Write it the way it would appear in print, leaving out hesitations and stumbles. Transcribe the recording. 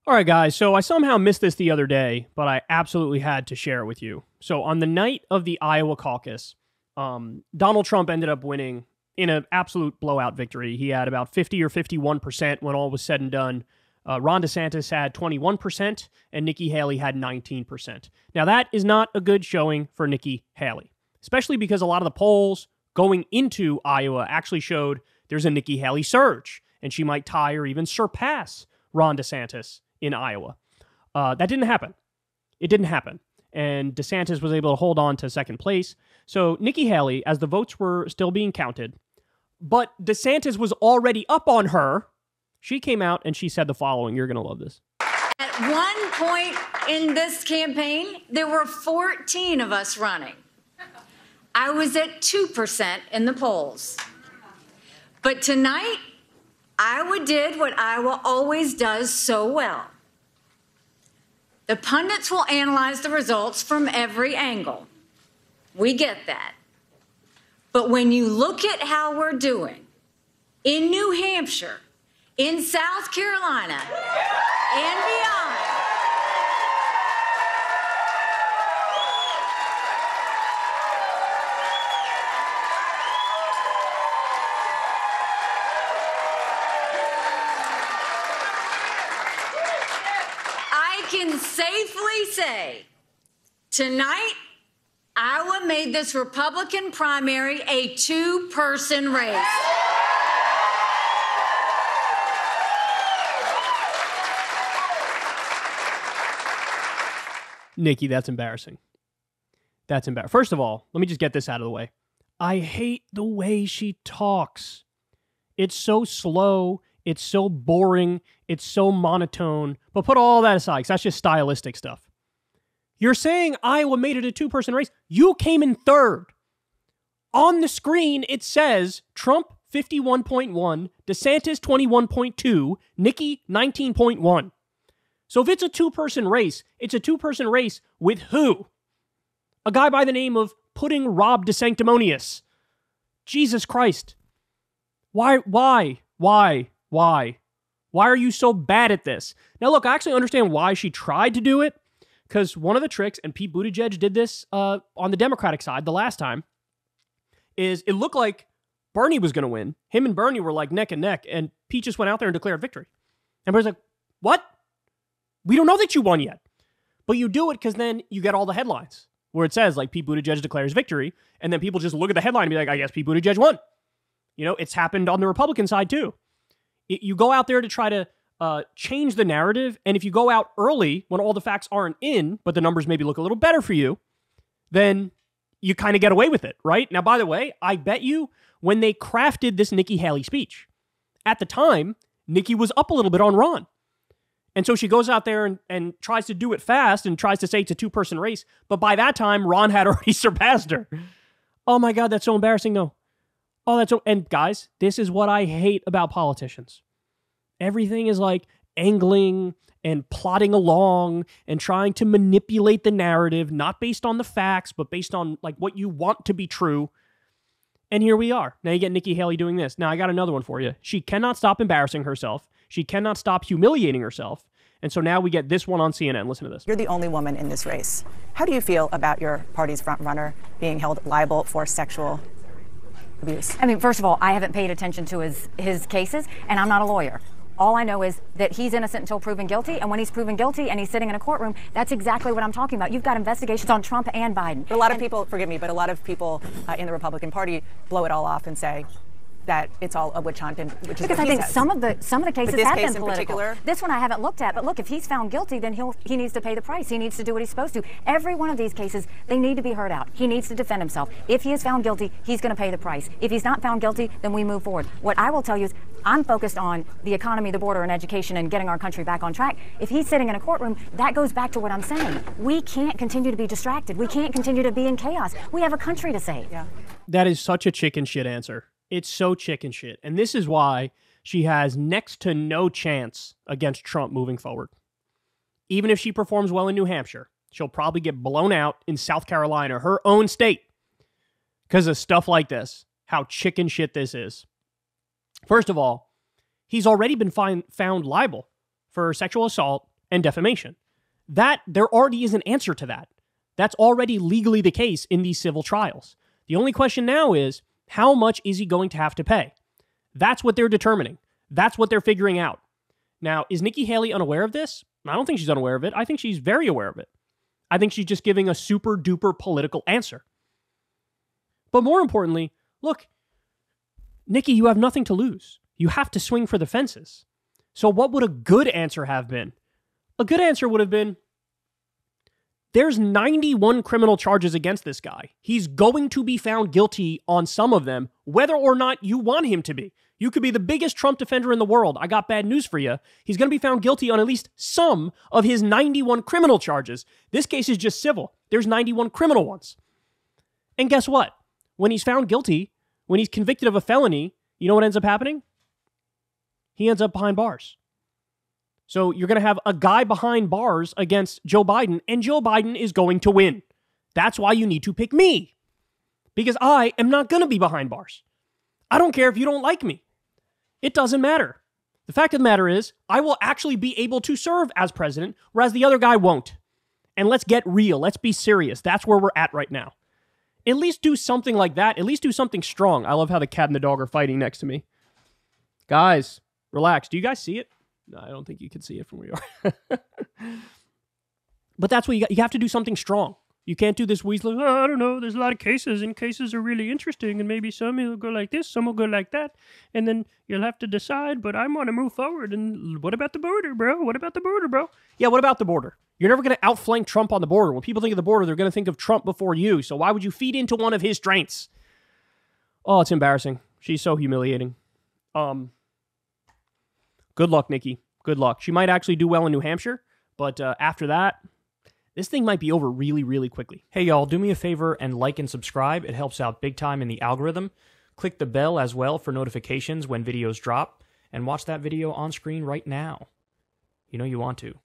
All right, guys, so I somehow missed this the other day, but I absolutely had to share it with you. So on the night of the Iowa caucus, Donald Trump ended up winning in an absolute blowout victory. He had about 50 or 51% when all was said and done. Ron DeSantis had 21%, and Nikki Haley had 19%. Now, that is not a good showing for Nikki Haley, especially because a lot of the polls going into Iowa actually showed there's a Nikki Haley surge, and she might tie or even surpass Ron DeSantis in Iowa. That didn't happen. It didn't happen. And DeSantis was able to hold on to second place. So Nikki Haley, as the votes were still being counted, but DeSantis was already up on her, she came out and she said the following. You're going to love this. At one point in this campaign, there were 14 of us running. I was at 2% in the polls. But tonight, Iowa did what Iowa always does so well. The pundits will analyze the results from every angle. We get that. But when you look at how we're doing in New Hampshire, in South Carolina, and beyond, I can safely say tonight, Iowa made this Republican primary a two-person race. Nikki, that's embarrassing. That's embarrassing. First of all, let me just get this out of the way. I hate the way she talks. It's so slow. It's so boring. It's so monotone. But put all that aside, because that's just stylistic stuff. You're saying Iowa made it a two-person race. You came in third. On the screen, it says Trump 51.1, DeSantis 21.2, Nikki 19.1. So if it's a two-person race, it's a two-person race with who? A guy by the name of Pudding Rob DeSanctimonious. Jesus Christ. Why are you so bad at this? Now, look, I actually understand why she tried to do it, because one of the tricks, and Pete Buttigieg did this on the Democratic side the last time, is it looked like Bernie was going to win. Him and Bernie were like neck and neck, and Pete just went out there and declared victory. And Bernie's like, what? We don't know that you won yet. But you do it because then you get all the headlines where it says, like, Pete Buttigieg declares victory, and then people just look at the headline and be like, I guess Pete Buttigieg won. You know, it's happened on the Republican side too. You go out there to try to change the narrative, and if you go out early when all the facts aren't in, but the numbers maybe look a little better for you, then you kind of get away with it, right? Now, by the way, I bet you when they crafted this Nikki Haley speech, at the time, Nikki was up a little bit on Ron. And so she goes out there and tries to do it fast and tries to say it's a two-person race, but by that time, Ron had already surpassed her. Oh my God, that's so embarrassing, though. Oh, that's so... And guys, this is what I hate about politicians. Everything is like angling and plodding along and trying to manipulate the narrative, not based on the facts, but based on like what you want to be true. And here we are. Now you get Nikki Haley doing this. Now I got another one for you. She cannot stop embarrassing herself. She cannot stop humiliating herself. And so now we get this one on CNN. Listen to this. You're the only woman in this race. How do you feel about your party's frontrunner being held liable for sexual abuse? I mean, first of all, I haven't paid attention to his cases, and I'm not a lawyer. All I know is that he's innocent until proven guilty, and when he's proven guilty and he's sitting in a courtroom, that's exactly what I'm talking about. You've got investigations on Trump and Biden. But a lot of people, forgive me, but a lot of people in the Republican Party blow it all off and say that it's all a witch hunt, and which is because what I think says. some of the cases have been political. This one I haven't looked at, but look, if he's found guilty, then he needs to pay the price. He needs to do what he's supposed to. Every one of these cases, they need to be heard out. He needs to defend himself. If he is found guilty, he's going to pay the price. If he's not found guilty, then we move forward. What I will tell you is I'm focused on the economy, the border, and education, and getting our country back on track. If he's sitting in a courtroom, that goes back to what I'm saying. We can't continue to be distracted. We can't continue to be in chaos. We have a country to save. Yeah. That is such a chicken shit answer. It's so chicken shit. And this is why she has next to no chance against Trump moving forward. Even if she performs well in New Hampshire, she'll probably get blown out in South Carolina, her own state, because of stuff like this, how chicken shit this is. First of all, he's already been found liable for sexual assault and defamation. That, there already is an answer to that. That's already legally the case in these civil trials. The only question now is, how much is he going to have to pay? That's what they're determining. That's what they're figuring out. Now, is Nikki Haley unaware of this? I don't think she's unaware of it. I think she's very aware of it. I think she's just giving a super duper political answer. But more importantly, look, Nikki, you have nothing to lose. You have to swing for the fences. So what would a good answer have been? A good answer would have been, there's 91 criminal charges against this guy. He's going to be found guilty on some of them, whether or not you want him to be. You could be the biggest Trump defender in the world. I got bad news for you. He's going to be found guilty on at least some of his 91 criminal charges. This case is just civil. There's 91 criminal ones. And guess what? When he's found guilty, when he's convicted of a felony, you know what ends up happening? He ends up behind bars. So you're going to have a guy behind bars against Joe Biden, and Joe Biden is going to win. That's why you need to pick me. Because I am not going to be behind bars. I don't care if you don't like me. It doesn't matter. The fact of the matter is, I will actually be able to serve as president, whereas the other guy won't. And let's get real. Let's be serious. That's where we're at right now. At least do something like that. At least do something strong. I love how the cat and the dog are fighting next to me. Guys, relax. Do you guys see it? No, I don't think you can see it from where you are. But that's what you got. You have to do something strong. You can't do this weasel. Oh, I don't know. There's a lot of cases, and cases are really interesting, and maybe some will go like this, some will go like that, and then you'll have to decide. But I want to move forward. And what about the border, bro? What about the border, bro? Yeah, what about the border? You're never going to outflank Trump on the border. When people think of the border, they're going to think of Trump before you. So why would you feed into one of his strengths? Oh, it's embarrassing. She's so humiliating. Good luck, Nikki. Good luck. She might actually do well in New Hampshire, but after that, this thing might be over really, really quickly. Hey, y'all, do me a favor and like and subscribe. It helps out big time in the algorithm. Click the bell as well for notifications when videos drop, and watch that video on screen right now. You know you want to.